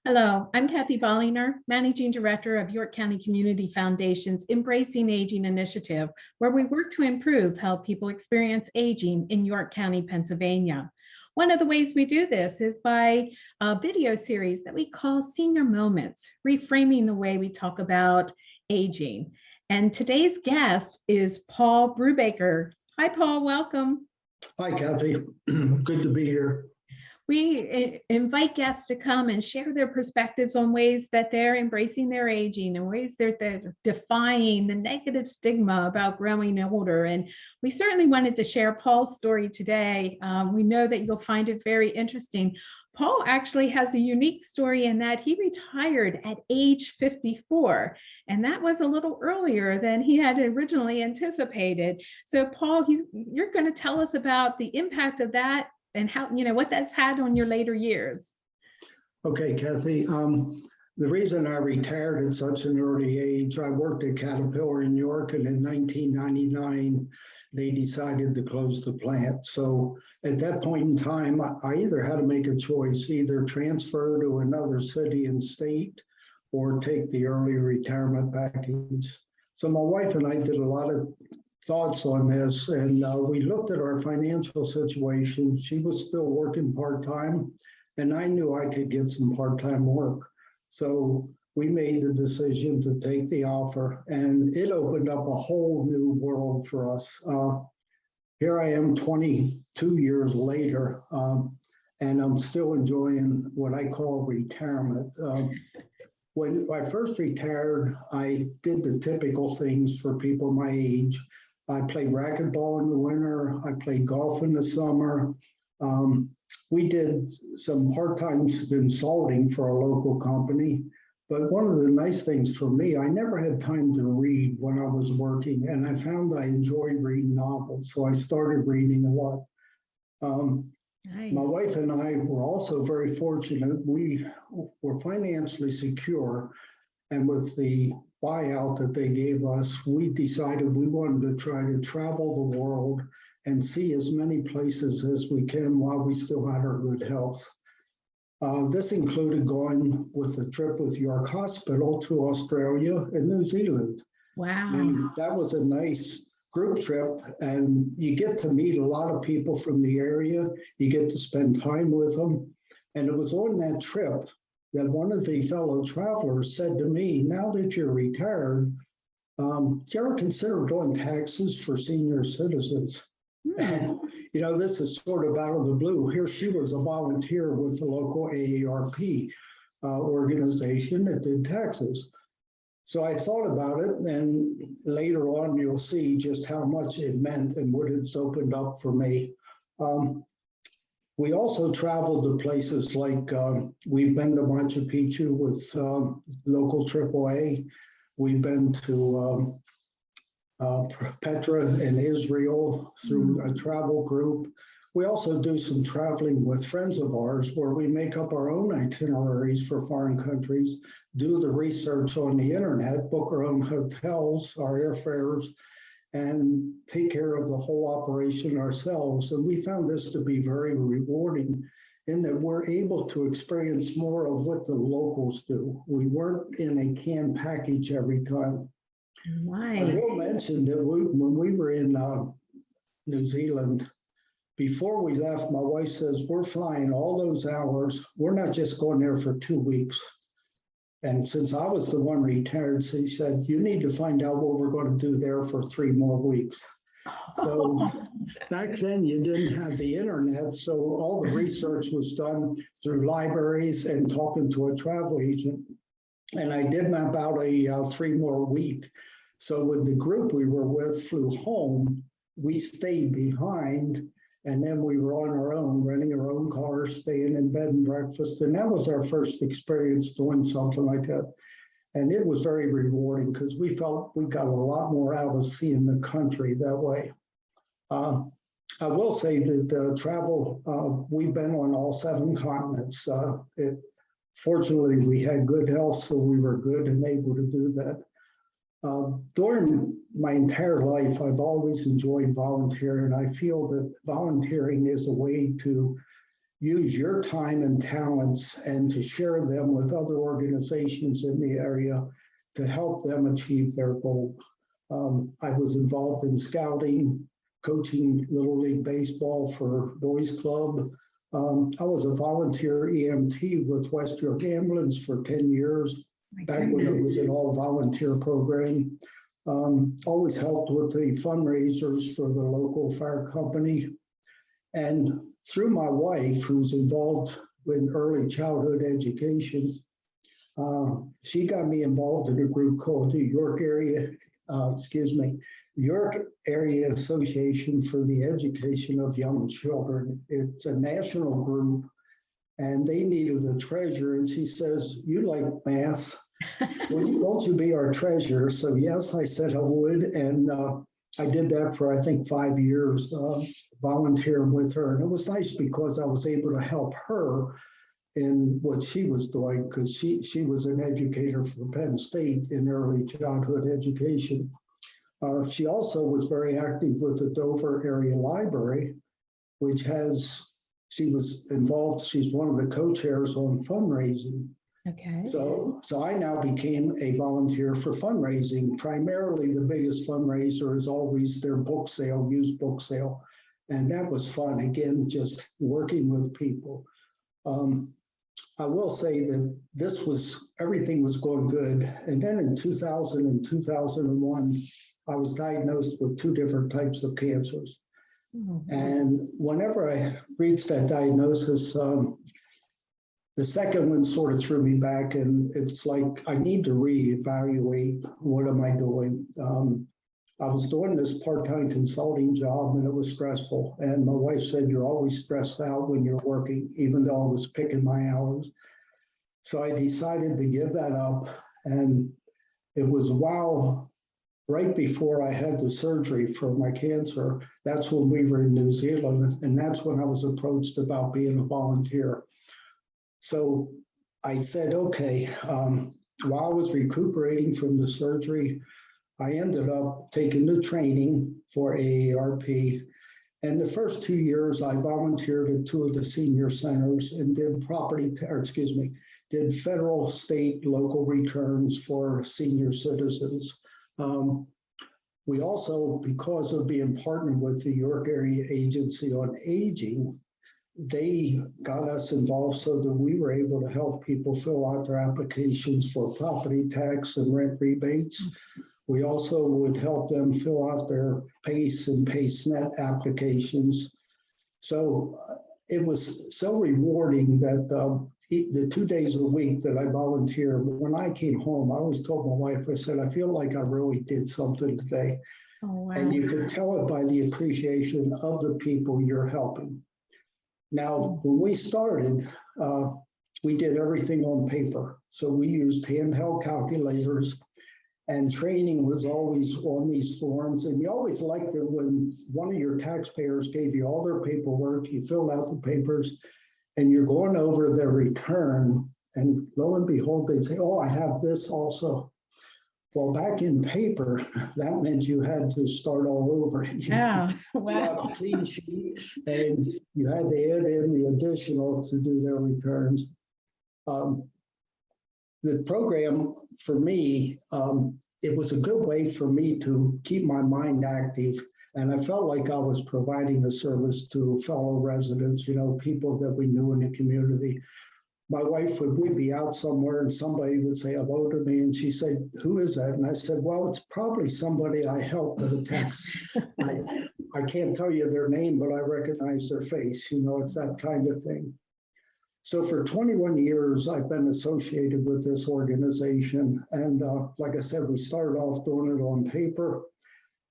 Hello, I'm Cathy Bollinger, Managing Director of York County Community Foundation's Embracing Aging Initiative, where we work to improve how people experience aging in York County, Pennsylvania. One of the ways we do this is by a video series that we call Senior Moments, reframing the way we talk about aging. And today's guest is Paul Brubaker. Hi, Paul, welcome. Hi, Cathy. Good to be here. We invite guests to come and share their perspectives on ways that they're embracing their aging and ways they're defying the negative stigma about growing older. And we certainly wanted to share Paul's story today. We know that you'll find it very interesting. Paul actually has a unique story in that he retired at age 54, and that was a little earlier than he had originally anticipated. So Paul, you're going to tell us about the impact of that and how, what that's had on your later years. Okay, Cathy. The reason I retired at such an early age, I worked at Caterpillar in New York, and in 1999, they decided to close the plant. So at that point in time, I either had to make a choice, either transfer to another city and state or take the early retirement package. So my wife and I did a lot of thoughts on this, and we looked at our financial situation. She was still working part-time, and I knew I could get some part-time work. So we made the decision to take the offer, and it opened up a whole new world for us. Here I am 22 years later, and I'm still enjoying what I call retirement. When I first retired, I did the typical things for people my age. I played racquetball in the winter. I played golf in the summer. We did some part-time consulting for a local company. But one of the nice things for me, I never had time to read when I was working, and I found I enjoyed reading novels. So I started reading a lot. Nice. My wife and I were also very fortunate. We were financially secure, and with the buyout that they gave us, we decided we wanted to try to travel the world and see as many places as we can while we still had our good health. This included going with a trip with York Hospital to Australia and New Zealand. Wow. And that was a nice group trip, and you get to meet a lot of people from the area. You get to spend time with them. And it was on that trip that one of the fellow travelers said to me, now that you're retired, do you ever consider doing taxes for senior citizens? And, this is sort of out of the blue. Here she was a volunteer with the local AARP organization that did taxes. So I thought about it, and later on you'll see just how much it meant and what it's opened up for me. We also traveled to places like, we've been to Machu Picchu with local AAA. We've been to Petra in Israel through a travel group. We also do some traveling with friends of ours where we make up our own itineraries for foreign countries, do the research on the internet, book our own hotels, our airfares, and take care of the whole operation ourselves. And we found this to be very rewarding in that we're able to experience more of what the locals do. We weren't in a canned package every time. Right. I will mention that when we were in New Zealand, before we left, my wife says, we're flying all those hours. We're not just going there for 2 weeks. And since I was the one retired, she said, you need to find out what we're going to do there for 3 more weeks. So back then you didn't have the internet. So all the research was done through libraries and talking to a travel agent. And I did map out a 3 more week. So when the group we were with flew home, we stayed behind. And then we were on our own, renting our own cars, staying in bed and breakfast. And that was our first experience doing something like that. And it was very rewarding because we felt we got a lot more out of seeing the country that way. I will say that travel, we've been on all 7 continents. Fortunately, we had good health, so we were good and able to do that. During my entire life, I've always enjoyed volunteering. I feel that volunteering is a way to use your time and talents and to share them with other organizations in the area to help them achieve their goal. I was involved in scouting, coaching Little League Baseball for Boys Club. I was a volunteer EMT with West York Ambulance for 10 years, back when it was an all-volunteer program. Always helped with the fundraisers for the local fire company. And through my wife, who's involved in early childhood education, she got me involved in a group called the York Area Association for the Education of Young Children. It's a national group, and they needed a treasurer. And she says, "You like math? Won't you be our treasurer?" So yes, I said I would, and I did that for I think 5 years, volunteering with her. And it was nice because I was able to help her in what she was doing, because she was an educator for Penn State in early childhood education. She also was very active with the Dover Area Library, which she was involved, she's one of the co-chairs on fundraising. Okay. So I now became a volunteer for fundraising. Primarily, the biggest fundraiser is always their book sale, used book sale. And that was fun, again, just working with people. I will say that everything was going good. And then in 2000 and 2001, I was diagnosed with 2 different types of cancers. Mm-hmm. And whenever I reached that diagnosis, the second one sort of threw me back, and it's like, I need to reevaluate what am I doing. I was doing this part-time consulting job, and it was stressful. And my wife said, "You're always stressed out when you're working," even though I was picking my hours. So I decided to give that up. And it was right before I had the surgery for my cancer, that's when we were in New Zealand. And that's when I was approached about being a volunteer. So I said, okay, while I was recuperating from the surgery, I ended up taking the training for AARP. And the first 2 years, I volunteered at 2 of the senior centers and did did federal, state, local returns for senior citizens. We also, because of being partnered with the York Area Agency on Aging, they got us involved so that we were able to help people fill out their applications for property tax and rent rebates. We also would help them fill out their PACE and PACE-net applications. So it was so rewarding that the 2 days a week that I volunteered, when I came home, I always told my wife, I said, "I feel like I really did something today." Oh, wow. And you could tell it by the appreciation of the people you're helping. Now, when we started, we did everything on paper. So we used handheld calculators, and training was always on these forms. And you always liked it when one of your taxpayers gave you all their paperwork, you filled out the papers, and you're going over their return, and lo and behold, they'd say, "Oh, I have this also." Well, back in paper, that meant you had to start all over. Oh, wow. You had a clean sheet, and you had to add in the additional to do their returns. The program, for me, it was a good way for me to keep my mind active. And I felt like I was providing a service to fellow residents, people that we knew in the community. My wife we'd be out somewhere and somebody would say hello to me, and she said, "Who is that?" And I said, "Well, it's probably somebody I helped at a tax." I can't tell you their name, but I recognize their face. It's that kind of thing. So for 21 years, I've been associated with this organization. And like I said, we started off doing it on paper.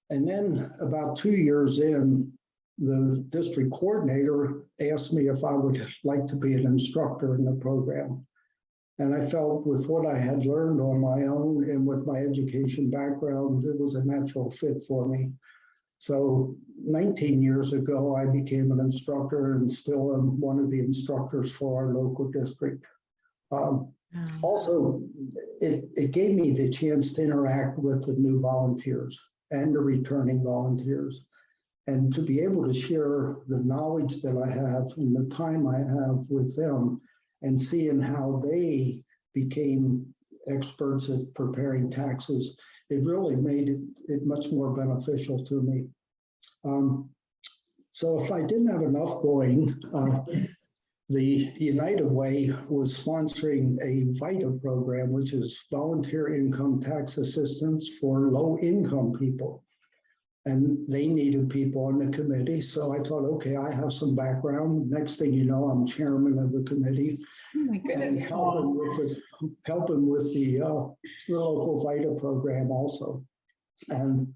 And then about 2 years in, the district coordinator asked me if I would like to be an instructor in the program. And I felt with what I had learned on my own and with my education background, it was a natural fit for me. So 19 years ago, I became an instructor and still am one of the instructors for our local district. Also, it gave me the chance to interact with the new volunteers and the returning volunteers. And to be able to share the knowledge that I have and the time I have with them and seeing how they became experts at preparing taxes, it really made it much more beneficial to me. So if I didn't have enough going, the United Way was sponsoring a VITA program, which is volunteer income tax assistance for low-income people. And they needed people on the committee. So I thought, okay, I have some background. Next thing you know, I'm chairman of the committee and helping with the local VITA program also. And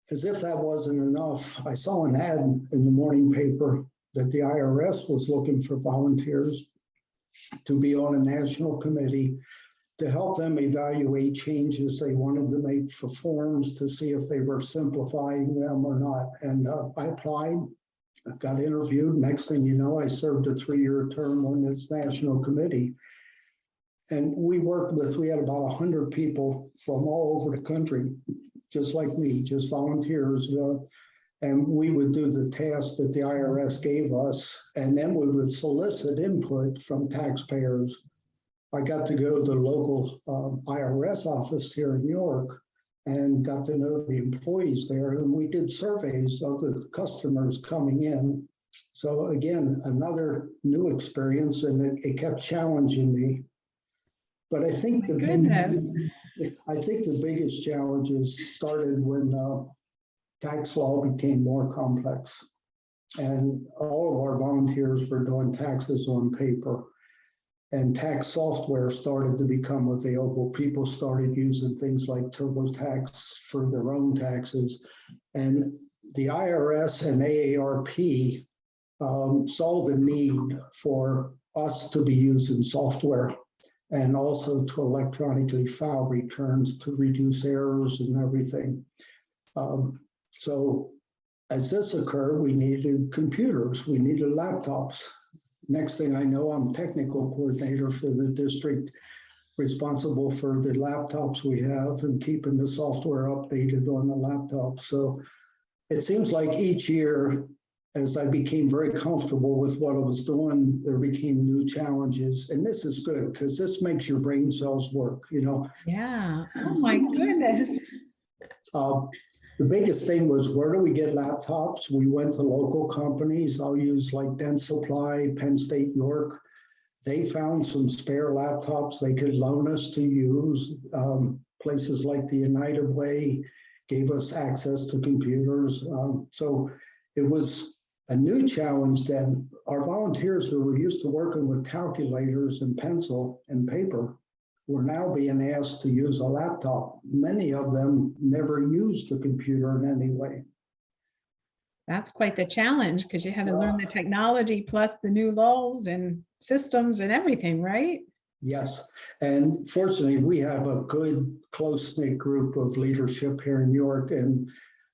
as if that wasn't enough, I saw an ad in the morning paper that the IRS was looking for volunteers to be on a national committee to help them evaluate changes they wanted to make for forms to see if they were simplifying them or not. And I applied, I got interviewed. Next thing you know, I served a 3-year term on this national committee. And we had about 100 people from all over the country, just like me, just volunteers. And we would do the tasks that the IRS gave us, and then we would solicit input from taxpayers. I got to go to the local IRS office here in New York and got to know the employees there, and we did surveys of the customers coming in. So again, another new experience, and it kept challenging me. But I think the biggest challenges started when tax law became more complex, and all of our volunteers were doing taxes on paper, and tax software started to become available. People started using things like TurboTax for their own taxes, and the IRS and AARP saw the need for us to be using software and also to electronically file returns to reduce errors and everything. So as this occurred, we needed computers, we needed laptops. Next thing I know, I'm technical coordinator for the district, responsible for the laptops we have and keeping the software updated on the laptop. So it seems like each year, as I became very comfortable with what I was doing, there became new challenges. And this is good because this makes your brain cells work, you know? Yeah. Oh my goodness. The biggest thing was, where do we get laptops? We went to local companies. I'll use like Dentsply, Penn State, York. They found some spare laptops they could loan us to use. Places like the United Way gave us access to computers. So it was a new challenge then. Our volunteers who were used to working with calculators and pencil and paper were now being asked to use a laptop. Many of them never used a computer in any way. That's quite the challenge, because you had to learn the technology plus the new laws and systems and everything, right? Yes, and fortunately, we have a good, close-knit group of leadership here in New York, and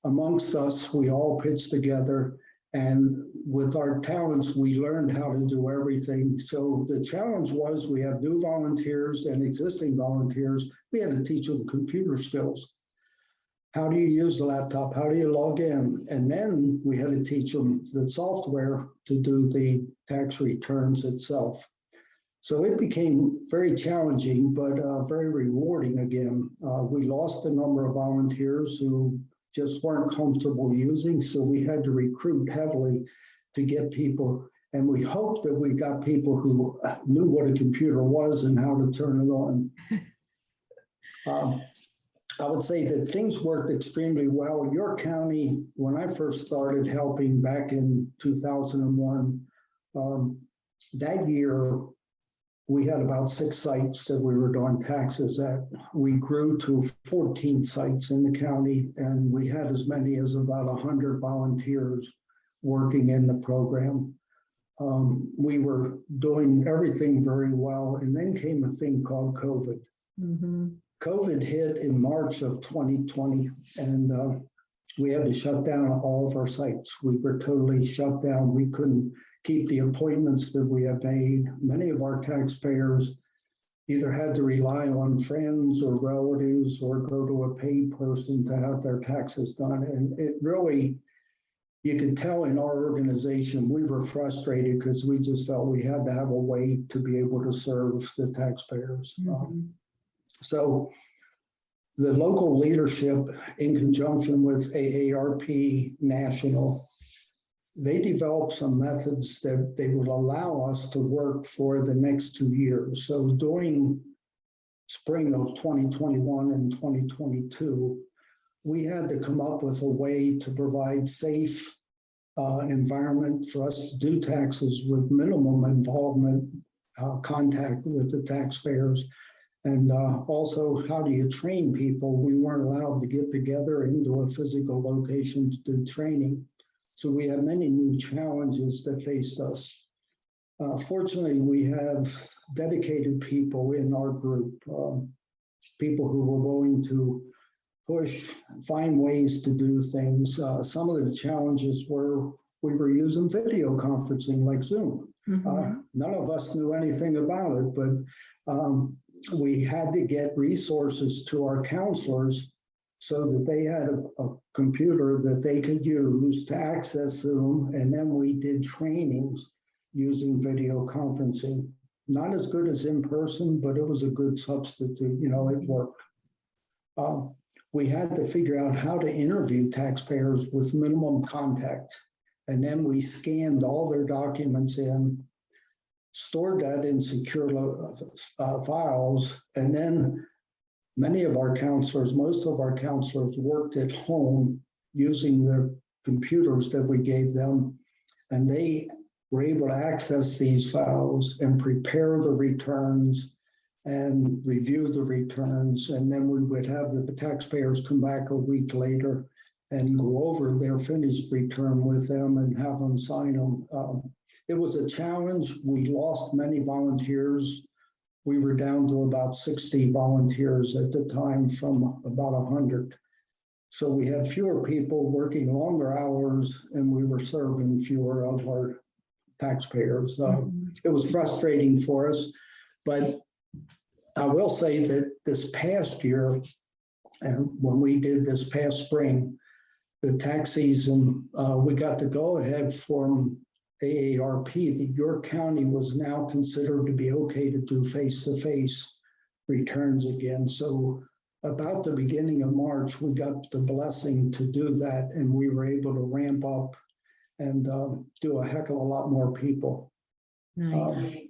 amongst us, we all pitched together, and with our talents, we learned how to do everything. So the challenge was, we have new volunteers and existing volunteers. We had to teach them computer skills. How do you use the laptop? How do you log in? And then we had to teach them the software to do the tax returns itself. So it became very challenging, but very rewarding again. We lost a number of volunteers who just weren't comfortable using, so we had to recruit heavily to get people. And we hoped that we got people who knew what a computer was and how to turn it on. I would say that things worked extremely well. York County, when I first started helping back in 2001, that year, we had about 6 sites that we were doing taxes at. We grew to 14 sites in the county, and we had as many as about 100 volunteers working in the program. We were doing everything very well, and then came a thing called COVID. Mm-hmm. COVID hit in March of 2020, and we had to shut down all of our sites. We were totally shut down. We couldn't keep the appointments that we had made. Many of our taxpayers either had to rely on friends or relatives or go to a paid person to have their taxes done. And it really you could tell in our organization, we were frustrated because we just felt we had to have a way to be able to serve the taxpayers. So the local leadership, in conjunction with AARP National, they developed some methods that they would allow us to work for the next 2 years. So during spring of 2021 and 2022, we had to come up with a way to provide safe environment for us to do taxes with minimum involvement, contact with the taxpayers. And also, how do you train people? We weren't allowed to get together into a physical location to do training. So we had many new challenges that faced us. Fortunately, we have dedicated people in our group, people who were willing to push, find ways to do things. Some of the challenges were we were using video conferencing like Zoom. None of us knew anything about it, but we had to get resources to our counselors so that they had a computer that they could use to access Zoom. And then we did trainings using video conferencing. Not as good as in person, but it was a good substitute. You know, it worked. We had to figure out how to interview taxpayers with minimum contact. And then we scanned all their documents in, stored that in secure files, and then many of our counselors, most of our counselors worked at home using the computers that we gave them, and they were able to access these files and prepare the returns and review the returns. And then we would have the taxpayers come back a week later and go over their finished return with them and have them sign them. It was a challenge. We lost many volunteers. We were down to about 60 volunteers at the time from about 100. So we had fewer people working longer hours, and we were serving fewer of our taxpayers. It was frustrating for us, but I will say that this past year, and when we did this past spring, the tax season, we got the go-ahead from AARP that your county was now considered to be okay to do face-to-face returns again. So about the beginning of March, we got the blessing to do that, and we were able to ramp up and do a heck of a lot more people. Nice.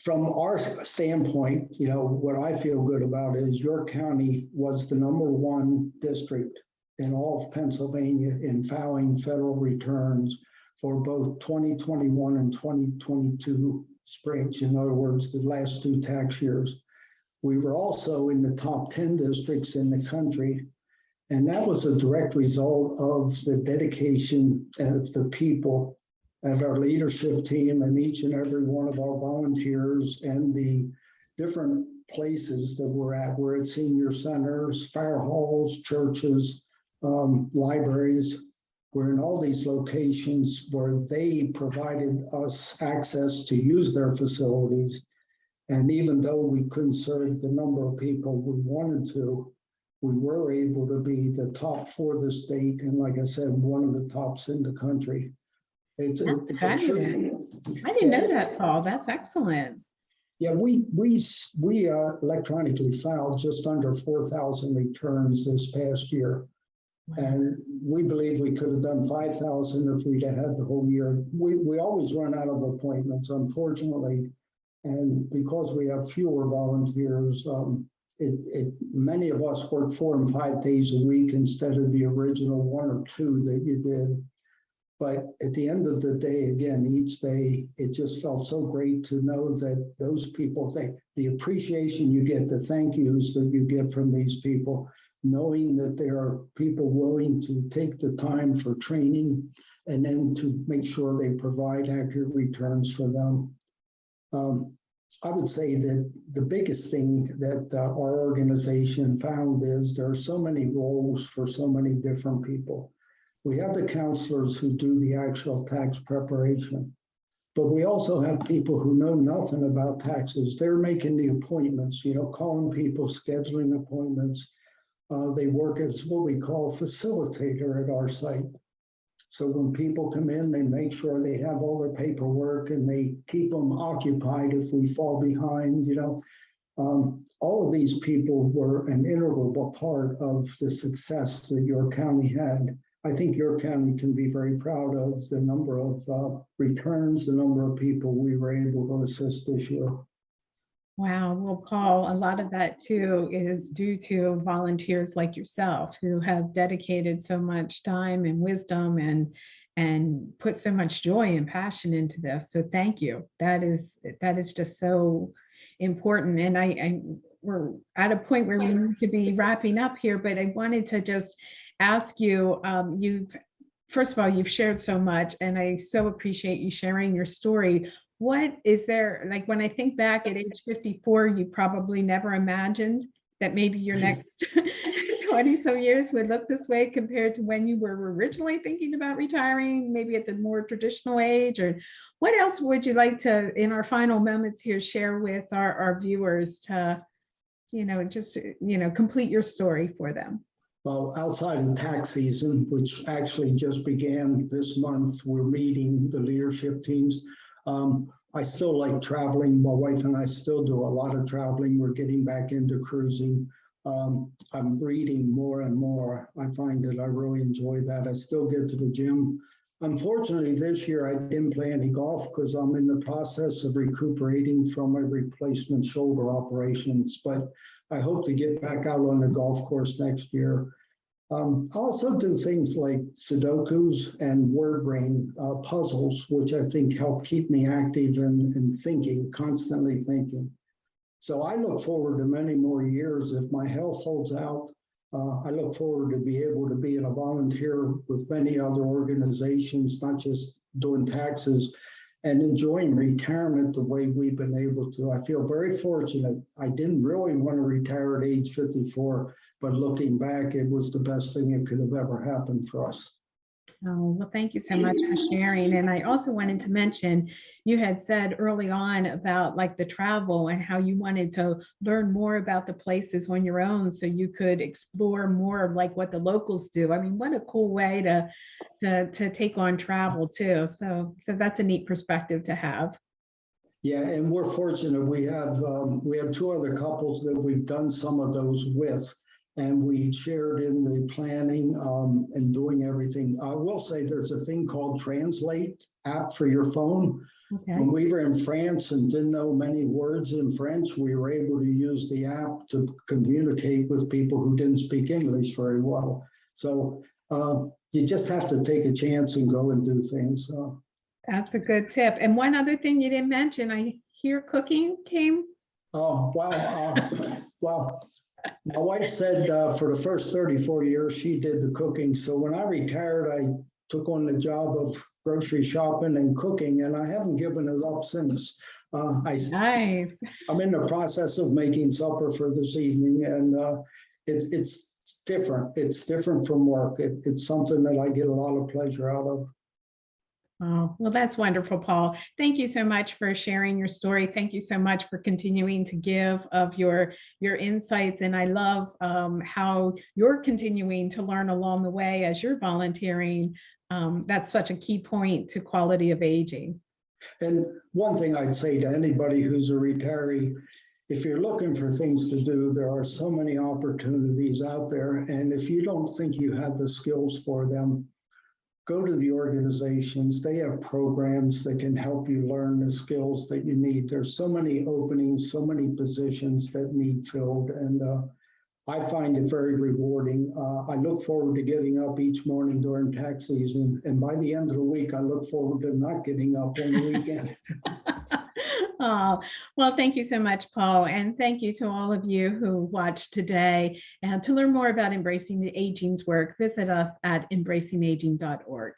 From our standpoint, you know, what I feel good about is York County was the #1 district in all of Pennsylvania in filing federal returns for both 2021 and 2022 springs. In other words, the last 2 tax years. We were also in the top 10 districts in the country. And that was a direct result of the dedication of the people of our leadership team and each and every one of our volunteers and the different places that we're at. We're at senior centers, fire halls, churches, libraries. We're in all these locations where they provided us access to use their facilities. And even though we couldn't serve the number of people we wanted to, we were able to be the top for the state. And like I said, one of the tops in the country. That's fabulous. I didn't know that, Paul. That's excellent. Yeah, we electronically filed just under 4,000 returns this past year. Wow. And we believe we could have done 5,000 if we'd have had the whole year. We always run out of appointments, unfortunately. And because we have fewer volunteers, many of us work 4 and 5 days a week instead of the original 1 or 2 that you did. But at the end of the day, again, each day, it just felt so great to know that those people, the appreciation you get, the thank yous that you get from these people, knowing that there are people willing to take the time for training and then to make sure they provide accurate returns for them. I would say that the biggest thing that our organization found is there are so many roles for so many different people. We have the counselors who do the actual tax preparation, but we also have people who know nothing about taxes. They're making the appointments, you know, calling people, scheduling appointments. They work as what we call facilitator at our site. So when people come in, they make sure they have all their paperwork and they keep them occupied if we fall behind, all of these people were an integral part of the success that York County had. I think York County can be very proud of the number of returns, the number of people we were able to assist this year. Wow. Well, Paul, a lot of that too is due to volunteers like yourself who have dedicated so much time and wisdom and put so much joy and passion into this. So thank you. That is just so important. And we're at a point where we need to be wrapping up here, but I wanted to just ask you, first of all, you've shared so much, and I so appreciate you sharing your story. What is there, like when I think back at age 54, you probably never imagined that maybe your next 20 some years would look this way compared to when you were originally thinking about retiring, maybe at the more traditional age? Or what else would you like to, in our final moments here, share with our viewers to, complete your story for them? Well, outside of tax season, which actually just began this month, we're meeting the leadership teams. I still like traveling. My wife and I still do a lot of traveling. We're getting back into cruising. I'm reading more and more. I find that I really enjoy that. I still get to the gym. Unfortunately, this year I didn't play any golf because I'm in the process of recuperating from a replacement shoulder operations, but I hope to get back out on the golf course next year. I also do things like Sudokus and word brain puzzles, which I think help keep me active and thinking, constantly thinking. So I look forward to many more years if my health holds out. I look forward to be able to be a volunteer with many other organizations, not just doing taxes, and enjoying retirement the way we've been able to. I feel very fortunate. I didn't really want to retire at age 54, but looking back, it was the best thing that could have ever happened for us. Oh, well, thank you so much for sharing. And I also wanted to mention, you had said early on about like the travel and how you wanted to learn more about the places on your own so you could explore more of like what the locals do. I mean, what a cool way to take on travel too. So that's a neat perspective to have. Yeah, and we're fortunate. We have two other couples that we've done some of those with, and we shared in the planning and doing everything. I will say there's a thing called Translate app for your phone. Okay. When we were in France and didn't know many words in French, we were able to use the app to communicate with people who didn't speak English very well. So you just have to take a chance and go and do things. That's a good tip. And one other thing you didn't mention, I hear cooking came. Oh, wow. Well, my wife said for the first 34 years, she did the cooking. So when I retired, I took on the job of grocery shopping and cooking, and I haven't given it up since. Nice. I'm in the process of making supper for this evening, and it's different. It's different from work. It's something that I get a lot of pleasure out of. Oh, well, that's wonderful, Paul. Thank you so much for sharing your story. Thank you so much for continuing to give of your insights. And I love how you're continuing to learn along the way as you're volunteering. That's such a key point to quality of aging. And one thing I'd say to anybody who's a retiree, if you're looking for things to do, there are so many opportunities out there. And if you don't think you have the skills for them, go to the organizations. They have programs that can help you learn the skills that you need. There's so many openings, so many positions that need filled, and I find it very rewarding. I look forward to getting up each morning during tax season, and by the end of the week, I look forward to not getting up on the weekend. Oh, well, thank you so much, Paul. And thank you to all of you who watched today. And to learn more about Embracing the Aging's work, visit us at embracingaging.org.